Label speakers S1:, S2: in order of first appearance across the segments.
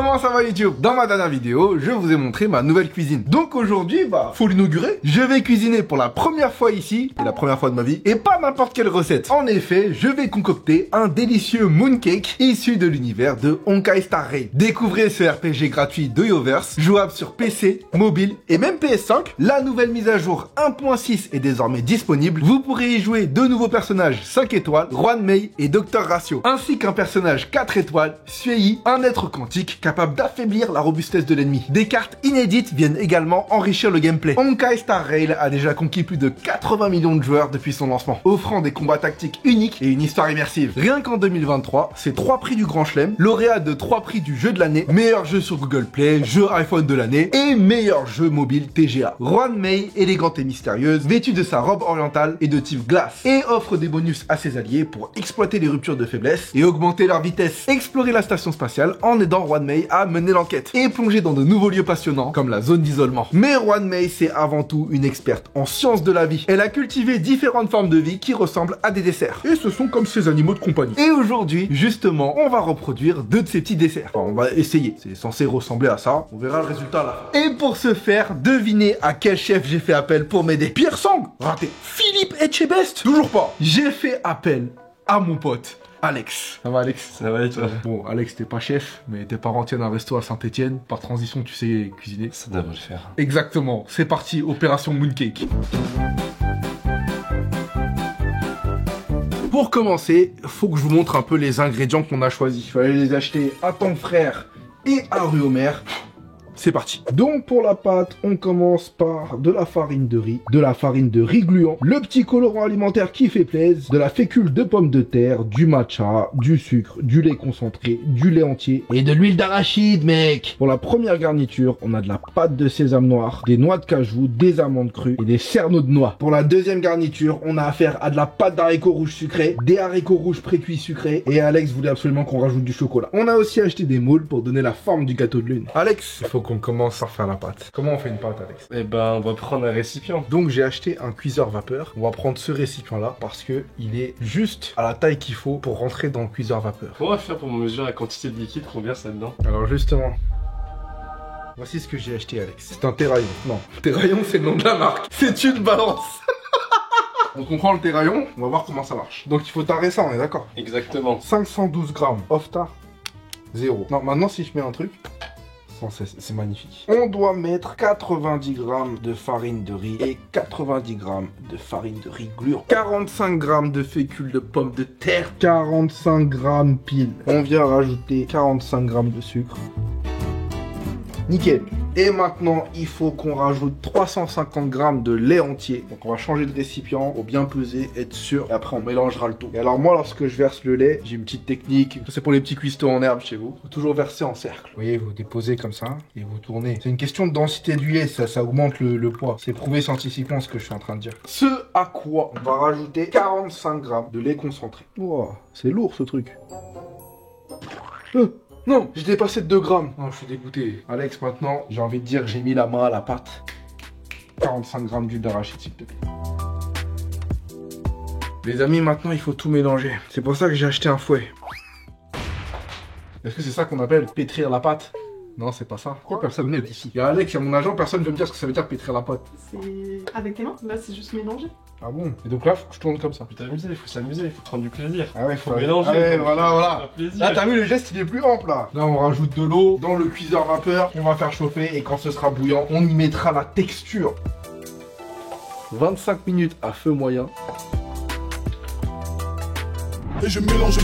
S1: Comment ça va YouTube? Dans ma dernière vidéo, je vous ai montré ma nouvelle cuisine. Donc aujourd'hui, faut l'inaugurer. Je vais cuisiner pour la première fois ici, et la première fois de ma vie, et pas n'importe quelle recette. En effet, je vais concocter un délicieux mooncake issu de l'univers de Honkai Star Rail. Découvrez ce RPG gratuit de Yoverse, jouable sur PC, mobile et même PS5. La nouvelle mise à jour 1.6 est désormais disponible. Vous pourrez y jouer deux nouveaux personnages 5 étoiles, Ruan Mei et Dr Ratio, ainsi qu'un personnage 4 étoiles, Suei, un être quantique capable d'affaiblir la robustesse de l'ennemi. Des cartes inédites viennent également enrichir le gameplay. Honkai Star Rail a déjà conquis plus de 80 millions de joueurs depuis son lancement, offrant des combats tactiques uniques et une histoire immersive. Rien qu'en 2023, c'est 3 prix du Grand Chelem, lauréat de 3 prix du jeu de l'année, meilleur jeu sur Google Play, jeu iPhone de l'année et meilleur jeu mobile TGA. Ruan Mei, élégante et mystérieuse, vêtue de sa robe orientale et de type glace, et offre des bonus à ses alliés pour exploiter les ruptures de faiblesse et augmenter leur vitesse. Explorer la station spatiale en aidant Ruan Mei à mener l'enquête et plonger dans de nouveaux lieux passionnants comme la zone d'isolement. Mais Ruan Mei, c'est avant tout une experte en sciences de la vie. Elle a cultivé différentes formes de vie qui ressemblent à des desserts. Et ce sont comme ses animaux de compagnie. Et aujourd'hui, justement, on va reproduire deux de ces petits desserts. Enfin, on va essayer. C'est censé ressembler à ça. On verra le résultat là. Et pour ce faire, devinez à quel chef j'ai fait appel pour m'aider. Pierre Sang, raté. Philippe Etchebest, toujours pas. J'ai fait appel à mon pote Alex. Ça va Alex?
S2: Ça va et toi?
S1: Bon, Alex, t'es pas chef, mais tes parents tiennent un resto à Saint-Etienne. Par transition, tu sais cuisiner.
S2: Ça devrait le faire.
S1: Exactement. C'est parti, opération Mooncake. Pour commencer, faut que je vous montre un peu les ingrédients qu'on a choisis. Il fallait les acheter à Temps Frère et à Rue aux Mers. C'est parti. Donc pour la pâte, on commence par de la farine de riz gluant, le petit colorant alimentaire qui fait plaisir, de la fécule de pommes de terre, du matcha, du sucre, du lait concentré, du lait entier et de l'huile d'arachide, mec. Pour la première garniture, on a de la pâte de sésame noir, des noix de cajou, des amandes crues et des cerneaux de noix. Pour la deuxième garniture, on a affaire à de la pâte d'haricots rouges sucrés, des haricots rouges précuits sucrés et Alex voulait absolument qu'on rajoute du chocolat. On a aussi acheté des moules pour donner la forme du gâteau de lune. Alex, il faut qu'on commence par faire la pâte. Comment on fait une pâte, Alex?
S2: Eh ben, on va prendre un récipient.
S1: Donc j'ai acheté un cuiseur vapeur. On va prendre ce récipient-là parce que il est juste à la taille qu'il faut pour rentrer dans le cuiseur vapeur.
S2: Comment on va faire pour mesurer la quantité de liquide qu'on verse là-dedans?
S1: Alors justement, voici ce que j'ai acheté, Alex. C'est un terraillon. Non, terraillon, c'est le nom de la marque. C'est une balance. Donc on prend le terraillon, on va voir comment ça marche. Donc il faut tarer ça, on est d'accord?
S2: Exactement.
S1: 512 grammes. Off tar. 0. Non, maintenant si je mets un truc... C'est magnifique. On doit mettre 90 grammes de farine de riz et 90 grammes de farine de riz gluant. 45 grammes de fécule de pommes de terre. 45 grammes pile. On vient rajouter 45 grammes de sucre. Nickel. Et maintenant, il faut qu'on rajoute 350 grammes de lait entier. Donc on va changer de récipient pour bien peser, être sûr. Et après, on mélangera le tout. Et alors moi, lorsque je verse le lait, j'ai une petite technique. C'est pour les petits cuistots en herbe chez vous. Faut toujours verser en cercle. Vous voyez, vous déposez comme ça et vous tournez. C'est une question de densité du lait, ça augmente le poids. C'est prouvé scientifiquement ce que je suis en train de dire. Ce à quoi on va rajouter 45 grammes de lait concentré. Wow, c'est lourd ce truc. Non, j'ai dépassé de 2 grammes. Non, je suis dégoûté. Alex, maintenant, j'ai envie de dire, j'ai mis la main à la pâte. 45 grammes d'huile d'arachide, s'il te plaît. Les amis, maintenant, il faut tout mélanger. C'est pour ça que j'ai acheté un fouet. Est-ce que c'est ça qu'on appelle pétrir la pâte? Non, c'est pas ça. Pourquoi personne n'est ici? Il y a Alex, il y a mon agent, personne ne veut me dire ce que ça veut dire pétrir la pâte.
S3: C'est avec tes mains, là c'est juste mélanger.
S1: Ah bon? Et donc là, faut que je tourne comme ça.
S2: Faut t'amuser, il faut s'amuser, il faut prendre du plaisir.
S1: Ah ouais,
S2: Faut mélanger.
S1: Ah ouais, voilà.
S2: Plaisir.
S1: Là, t'as vu, le geste, il est plus ample, là. Là, on rajoute de l'eau dans le cuiseur vapeur. On va faire chauffer et quand ce sera bouillant, on y mettra la texture. 25 minutes à feu moyen.
S4: Et je mélange.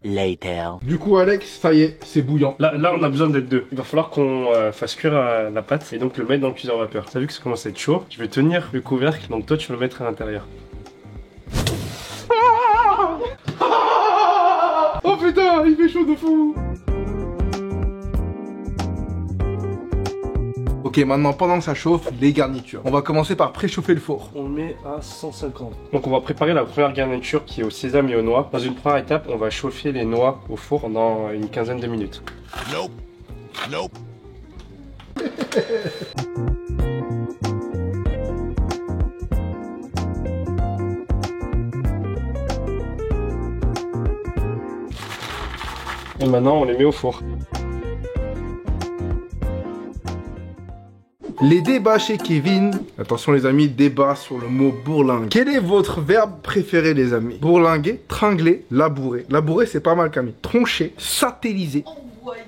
S5: Later.
S1: Du coup, Alex, ça y est, c'est bouillant.
S2: Là, on a besoin d'être deux. Il va falloir qu'on fasse cuire la pâte et donc le mettre dans le cuiseur vapeur. T'as vu que ça commence à être chaud? Je vais tenir le couvercle, donc toi tu vas le mettre à l'intérieur.
S1: Oh putain, il fait chaud de fou. Ok, maintenant, pendant que ça chauffe, les garnitures. On va commencer par préchauffer le four.
S2: On le met à 150. Donc on va préparer la première garniture qui est au sésame et aux noix. Dans une première étape, on va chauffer les noix au four pendant une quinzaine de minutes.
S4: Nope.
S2: Et maintenant, on les met au four.
S1: Les débats chez Kevin. Attention les amis, débat sur le mot bourlingue. Quel est votre verbe préféré les amis? Bourlinguer, tringler, labourer. Labourer c'est pas mal Camille. Troncher, satelliser.
S3: Envoyé.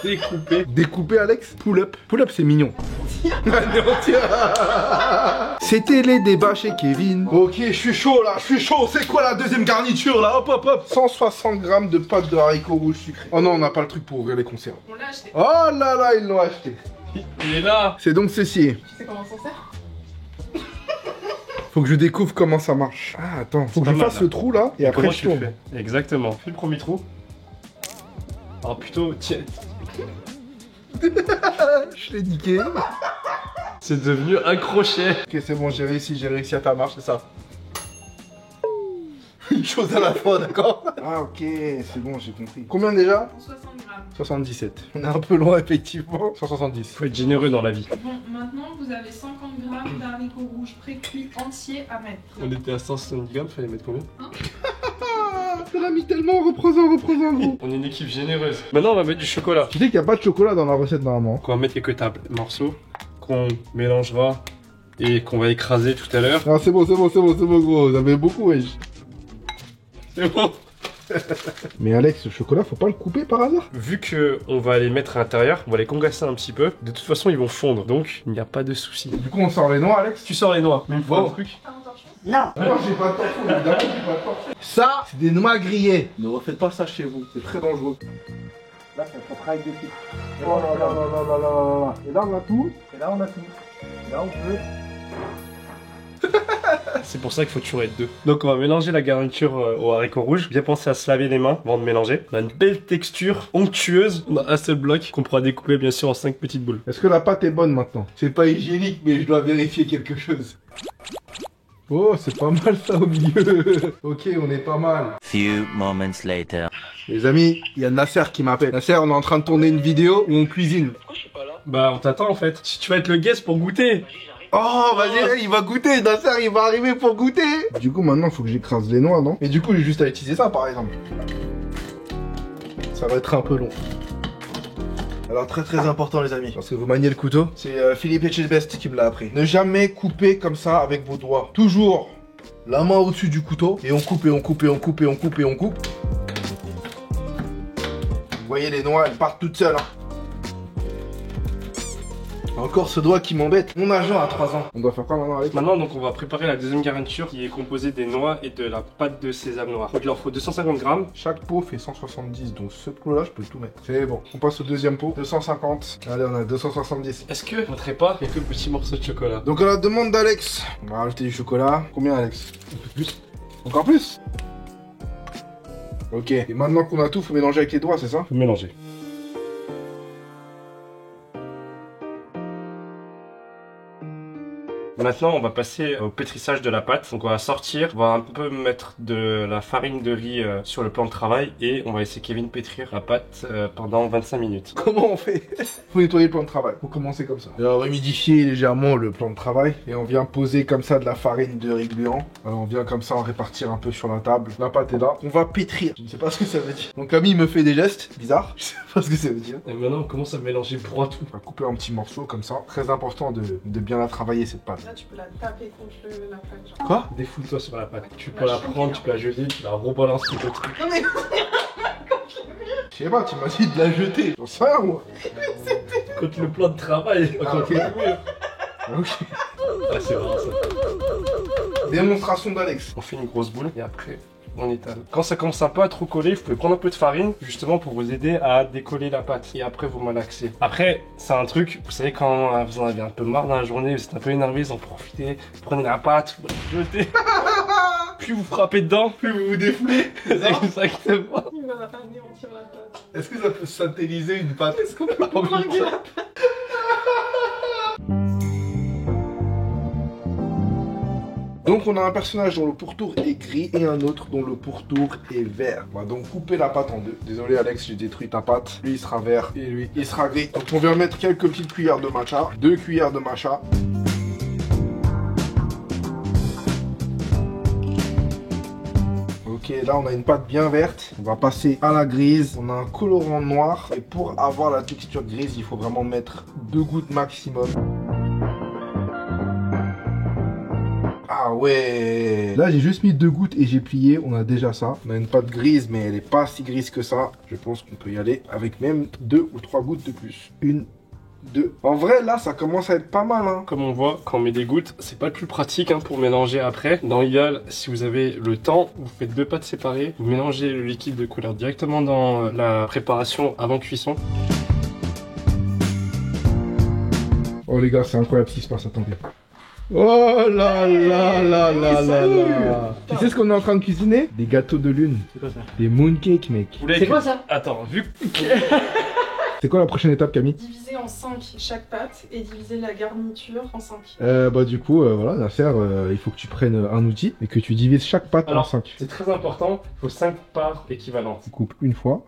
S2: Découpé.
S1: Découper Alex. Pull up. Pull up c'est mignon. C'était les débats chez Kevin. Ok, je suis chaud là, je suis chaud. C'est quoi la deuxième garniture là? Hop hop hop. 160 grammes de pâte de haricots rouges sucrés. Oh non, on n'a pas le truc pour ouvrir les conserves.
S3: On l'a acheté.
S1: Oh là là, ils l'ont acheté.
S2: Il est là.
S1: C'est donc ceci.
S3: Tu sais comment s'en sert?
S1: Faut que je découvre comment ça marche. Ah attends, faut que je
S2: pas mal,
S1: fasse
S2: là.
S1: le trou là et après
S2: Comment
S1: je
S2: tu le
S1: tourne.
S2: fais? Exactement. Fais le premier trou. Oh plutôt, tiens.
S1: Je l'ai niqué.
S2: C'est devenu un crochet.
S1: Ok, c'est bon, j'ai réussi à faire marcher ça. Une chose à la fois, d'accord? Ah ok, c'est bon, j'ai compris. Combien déjà?
S3: 60 grammes.
S1: 77. On est un peu loin effectivement. 170.
S2: Faut être généreux dans la vie.
S3: Bon, maintenant vous avez 50 grammes d'haricots rouges pré-cuits entiers à mettre.
S2: On était à 170 grammes, fallait mettre combien?
S1: Ça l'a mis tellement, représent gros.
S2: On est une équipe généreuse. Maintenant on va mettre du chocolat.
S1: Tu sais qu'il n'y a pas de chocolat dans la recette normalement.
S2: On va mettre quelques tables morceaux qu'on mélangera et qu'on va écraser tout à l'heure.
S1: Ah c'est bon gros, vous avez beaucoup wesh.
S2: C'est bon.
S1: Mais Alex, le chocolat, faut pas le couper par hasard?
S2: Vu que on va les mettre à l'intérieur, on va les congasser un petit peu. De toute façon ils vont fondre, donc il n'y a pas de souci.
S1: Du coup on sort les noix Alex?
S2: Tu sors les noix. Une fois
S1: Bon.
S2: un truc.
S3: Ah, on torche.
S1: Moi j'ai pas de torchon, évidemment j'ai pas de torchon. Ça, c'est des noix grillées. Ne refaites pas ça chez vous, c'est très dangereux. Là, c'est un travail de pied. Oh là là là là là là là là. Et là, on a tout. Et là, on a tout. Et là, on peut.
S2: C'est pour ça qu'il faut toujours être deux. Donc on va mélanger la garniture au haricot rouge. Bien penser à se laver les mains avant de mélanger. On a une belle texture onctueuse. On a un seul bloc qu'on pourra découper bien sûr en 5 petites boules.
S1: Est-ce que la pâte est bonne maintenant? C'est pas hygiénique, mais je dois vérifier quelque chose. Oh, c'est pas mal ça au milieu. Ok, on est pas mal.
S5: Few moments later.
S1: Les amis, il y a Nasser qui m'appelle. Nasser, on est en train de tourner une vidéo où on cuisine.
S2: Bah on t'attend en fait. Tu vas être le guest pour goûter.
S1: Oh, vas-y, il va goûter. Nasser, il va arriver pour goûter. Du coup, maintenant, il faut que j'écrase les noix, non? Et du coup, j'ai juste à utiliser ça, par exemple. Ça va être un peu long. Alors très important les amis, parce que vous maniez le couteau, c'est Philippe Etchebest qui me l'a appris. Ne jamais couper comme ça avec vos doigts. Toujours la main au-dessus du couteau et on coupe et on coupe et on coupe et on coupe et on coupe. Vous voyez les noix, elles partent toutes seules. Hein. Encore ce doigt qui m'embête. Mon agent a 3 ans. On doit faire quoi maintenant avec?
S2: Maintenant donc on va préparer la deuxième garniture qui est composée des noix et de la pâte de sésame noir. Donc il leur faut 250 grammes.
S1: Chaque pot fait 170, donc ce pot-là, je peux tout mettre. C'est bon. On passe au deuxième pot. 250. Allez, on a 270.
S2: Est-ce que on mettrait pas quelques petits morceaux de chocolat?
S1: Donc à la demande d'Alex, on va rajouter du chocolat. Combien Alex? Un peu plus. Encore plus? Ok. Et maintenant qu'on a tout, faut mélanger avec les doigts, c'est ça?
S2: Faut mélanger. Maintenant, on va passer au pétrissage de la pâte. Donc, on va sortir, on va un peu mettre de la farine de riz sur le plan de travail et on va laisser Kevin pétrir la pâte pendant 25 minutes.
S1: Comment on fait? Faut nettoyer le plan de travail. Faut commencer comme ça. Et on va humidifier légèrement le plan de travail et on vient poser comme ça de la farine de riz gluant. Alors, on vient comme ça en répartir un peu sur la table. La pâte est là. On va pétrir. Je ne sais pas ce que ça veut dire. Donc, Camille me fait des gestes bizarres. Je sais pas ce que ça veut dire.
S2: Et maintenant, on commence à mélanger pour tout.
S1: On va couper en petits morceaux comme ça. Très important de bien la travailler cette pâte.
S3: Là, tu peux la taper contre la plaque. Genre.
S1: Quoi?
S2: Défoule-toi sur la pâte. Tu peux la prendre, tu peux la jeter, tu la rebalances tout le truc.
S3: Non mais
S1: Je sais pas, tu m'as dit de la jeter. J'en sais rien, moi.
S2: Contre le plan de travail.
S1: Ah, ok. Ok.
S2: Ah, c'est vrai ça.
S1: Démonstration d'Alex.
S2: On fait une grosse boule et après on étale. Quand ça commence un peu à trop coller, vous pouvez prendre un peu de farine justement pour vous aider à décoller la pâte et après vous malaxez. Après, c'est un truc, vous savez quand vous en avez un peu marre dans la journée, vous êtes un peu énervé, vous en profitez, vous prenez la pâte, vous la jetez. Plus vous frappez dedans, plus vous vous défoulez. Exactement.
S3: il va anéantir la pâte.
S1: Est-ce que ça peut satelliser une pâte?
S3: Est-ce qu'on peut bourlinguer la pâte?
S1: Donc on a un personnage dont le pourtour est gris et un autre dont le pourtour est vert. On va donc couper la pâte en deux. Désolé Alex, j'ai détruit ta pâte. Lui il sera vert et lui il sera gris. Donc on vient mettre quelques petites cuillères de matcha. 2 cuillères de matcha. Ok, Ok, là on a une pâte bien verte. On va passer à la grise. On a un colorant noir. Et pour avoir la texture grise, il faut vraiment mettre 2 gouttes maximum. Ah ouais. Là j'ai juste mis 2 gouttes et j'ai plié. On a déjà ça. On a une pâte grise, mais elle n'est pas si grise que ça. Je pense qu'on peut y aller avec même 2 ou 3 gouttes de plus. 1, 2. En vrai, là, ça commence à être pas mal, hein.
S2: Comme on voit, quand on met des gouttes, c'est pas le plus pratique hein, pour mélanger après. Dans l'idéal, si vous avez le temps, vous faites 2 pâtes séparées. Vous mélangez le liquide de couleur directement dans la préparation avant cuisson.
S1: Oh les gars, c'est incroyable ce qui se passe, attendez. Oh là là là là là là. Tu sais ce qu'on est en train de cuisiner? Des gâteaux de lune.
S2: C'est quoi ça?
S1: Des mooncakes, mec.
S2: C'est quoi ça? Attends, vu que...
S1: C'est quoi la prochaine étape, Camille?
S3: Diviser en 5 chaque pâte et diviser la garniture en 5.
S1: Bah du coup, voilà, Nasser, il faut que tu prennes un outil et que tu divises chaque pâte en 5.
S2: C'est très important, il faut 5 parts équivalentes.
S1: Tu coupes une fois,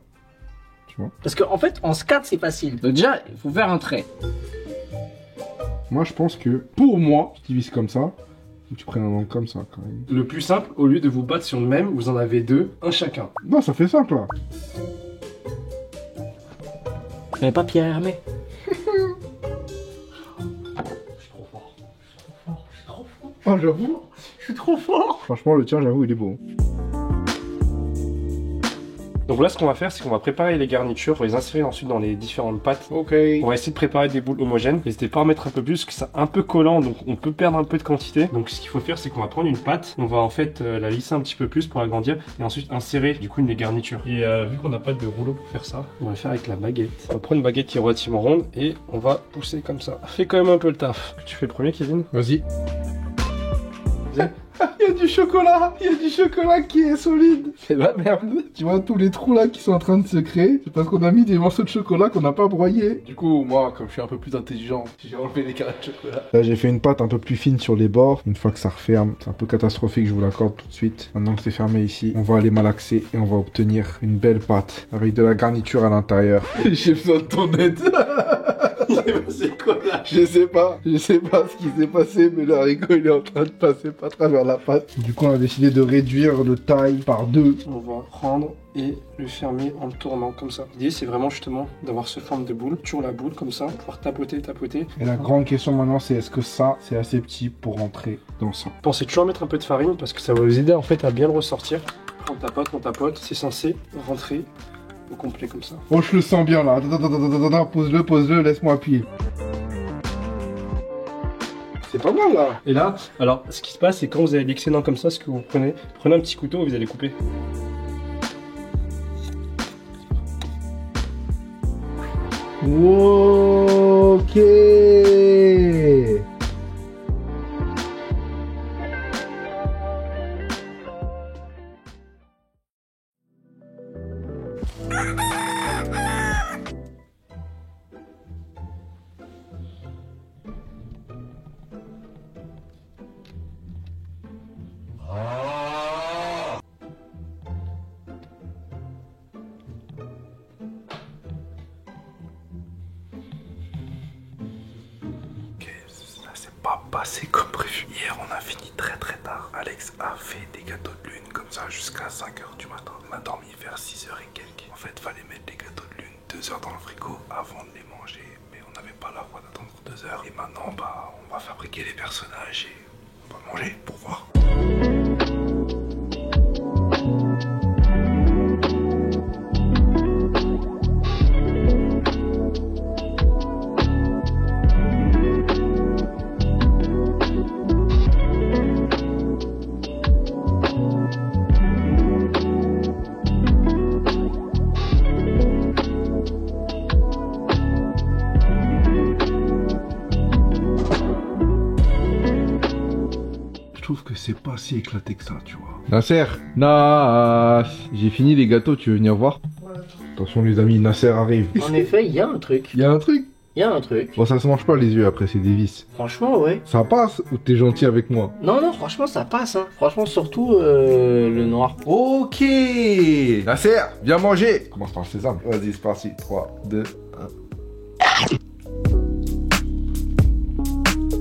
S1: tu vois.
S6: Parce qu'en fait, en SCAD, c'est facile. Donc déjà, il faut faire un trait.
S1: Moi, je pense que, pour moi, je divise comme ça. Faut que tu prennes un angle comme ça, quand même.
S2: Le plus simple, au lieu de vous battre sur le même, vous en avez 2, un chacun.
S1: Non, ça fait simple, là.
S6: Mais pas Pierre Hermé.
S1: Oh, j'avoue.
S6: Je suis trop fort.
S1: Franchement, le tien, j'avoue, il est beau.
S2: Donc là, ce qu'on va faire, c'est qu'on va préparer les garnitures pour les insérer ensuite dans les différentes pâtes.
S1: Ok.
S2: On va essayer de préparer des boules homogènes. N'hésitez pas à en mettre un peu plus, parce que c'est un peu collant, donc on peut perdre un peu de quantité. Donc ce qu'il faut faire, c'est qu'on va prendre une pâte, on va en fait la lisser un petit peu plus pour agrandir, et ensuite insérer du coup une des garnitures. Et vu qu'on n'a pas de rouleau pour faire ça, on va le faire avec la baguette. On va prendre une baguette qui est relativement ronde, et on va pousser comme ça. Fais quand même un peu le taf. Tu fais le premier, Kevin?
S1: Vas-y. Il y a du chocolat. Il y a du chocolat qui est solide. C'est la merde. Tu vois tous les trous là qui sont en train de se créer. C'est parce qu'on a mis des morceaux de chocolat qu'on n'a pas broyé. Du coup, moi, comme je suis un peu plus intelligent, j'ai enlevé les carrés de chocolat. Là, j'ai fait une pâte un peu plus fine sur les bords. Une fois que ça referme, c'est un peu catastrophique, je vous l'accorde tout de suite. Maintenant que c'est fermé ici, on va aller malaxer et on va obtenir une belle pâte avec de la garniture à l'intérieur. J'ai besoin de ton aide. C'est quoi là? Je sais pas ce qui s'est passé, mais le haricot il est en train de passer à travers la pâte. Du coup, on a décidé de réduire de taille par 2.
S2: On va prendre et le fermer en le tournant comme ça. L'idée, c'est vraiment justement d'avoir ce forme de boule, toujours la boule comme ça, pouvoir tapoter.
S1: Et la grande question maintenant, c'est est-ce que ça, c'est assez petit pour rentrer dans ça?
S2: Pensez toujours à mettre un peu de farine parce que ça va vous aider en fait à bien le ressortir. On tapote, c'est censé rentrer au complet comme ça.
S1: Oh, je le sens bien là. Attends, pose-le, laisse-moi appuyer. C'est pas mal là.
S2: Et là, alors ce qui se passe, c'est quand vous avez l'excédent comme ça, ce que vous prenez un petit couteau et vous allez couper.
S1: Ok. Pas passé comme prévu. Hier on a fini très tard. Alex a fait des gâteaux de lune comme ça jusqu'à 5h du matin. On a dormi vers 6h et quelques. En fait fallait mettre les gâteaux de lune 2 heures dans le frigo avant de les manger. Mais on n'avait pas la foi d'attendre 2 heures. Et maintenant bah on va fabriquer les personnages et on va manger pour voir. Je trouve que c'est pas si éclaté que ça, tu vois. Nasser, j'ai fini les gâteaux, tu veux venir voir? Attention les amis, Nasser arrive.
S6: En effet, il y a un truc.
S1: Il y a un truc?
S6: Il y a un truc.
S1: Bon, ça se mange pas les yeux après, c'est des vis.
S6: Franchement, ouais.
S1: Ça passe ou t'es gentil avec moi?
S6: Non, franchement, ça passe, hein. Franchement, surtout le noir.
S1: Ok. Nasser, viens manger. Commence par le sésame. Vas-y, c'est parti. 3, 2,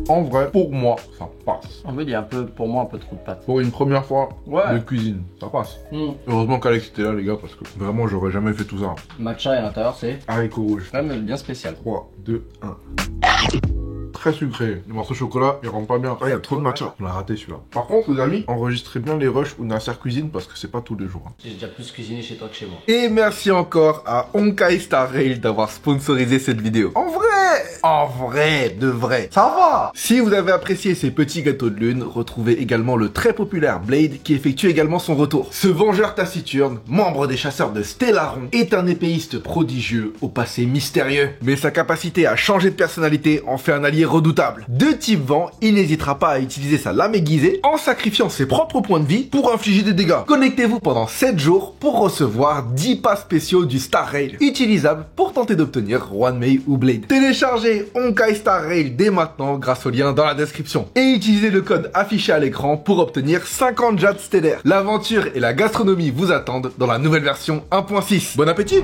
S1: 1. En vrai, pour moi, ça passe.
S6: En fait, il y a un peu, pour moi, un peu trop de pâtes.
S1: Pour une première fois
S6: Ouais.
S1: de cuisine, ça passe.
S6: Mmh.
S1: Heureusement qu'Alex était là, les gars, parce que vraiment, j'aurais jamais fait tout ça.
S6: Matcha et à l'intérieur, c'est
S1: Haricots rouges.
S6: quand même bien spécial.
S1: 3, 2, 1. Très sucré. Les morceaux de chocolat, ils rentrent pas bien. Ah, il y a trop de matcha. On l'a raté celui-là. Par contre, les amis, enregistrez bien les rushs ou Nasser Cuisine parce que c'est pas tous les jours. Hein.
S6: J'ai déjà plus cuisiné chez toi que chez moi.
S1: Et merci encore à Honkai Star Rail d'avoir sponsorisé cette vidéo. En vrai, de vrai, ça va. Si vous avez apprécié ces petits gâteaux de lune, retrouvez également le très populaire Blade qui effectue également son retour. Ce vengeur taciturne, membre des chasseurs de Stellaron, est un épéiste prodigieux au passé mystérieux. Mais sa capacité à changer de personnalité en fait un allié redoutable. De type vent, il n'hésitera pas à utiliser sa lame aiguisée en sacrifiant ses propres points de vie pour infliger des dégâts. Connectez-vous pendant 7 jours pour recevoir 10 pas spéciaux du Star Rail, utilisables pour tenter d'obtenir Ruanmei ou Blade. Téléchargez Honkai Star Rail dès maintenant grâce au lien dans la description et utilisez le code affiché à l'écran pour obtenir 50 jades stellaires. L'aventure et la gastronomie vous attendent dans la nouvelle version 1.6. Bon appétit!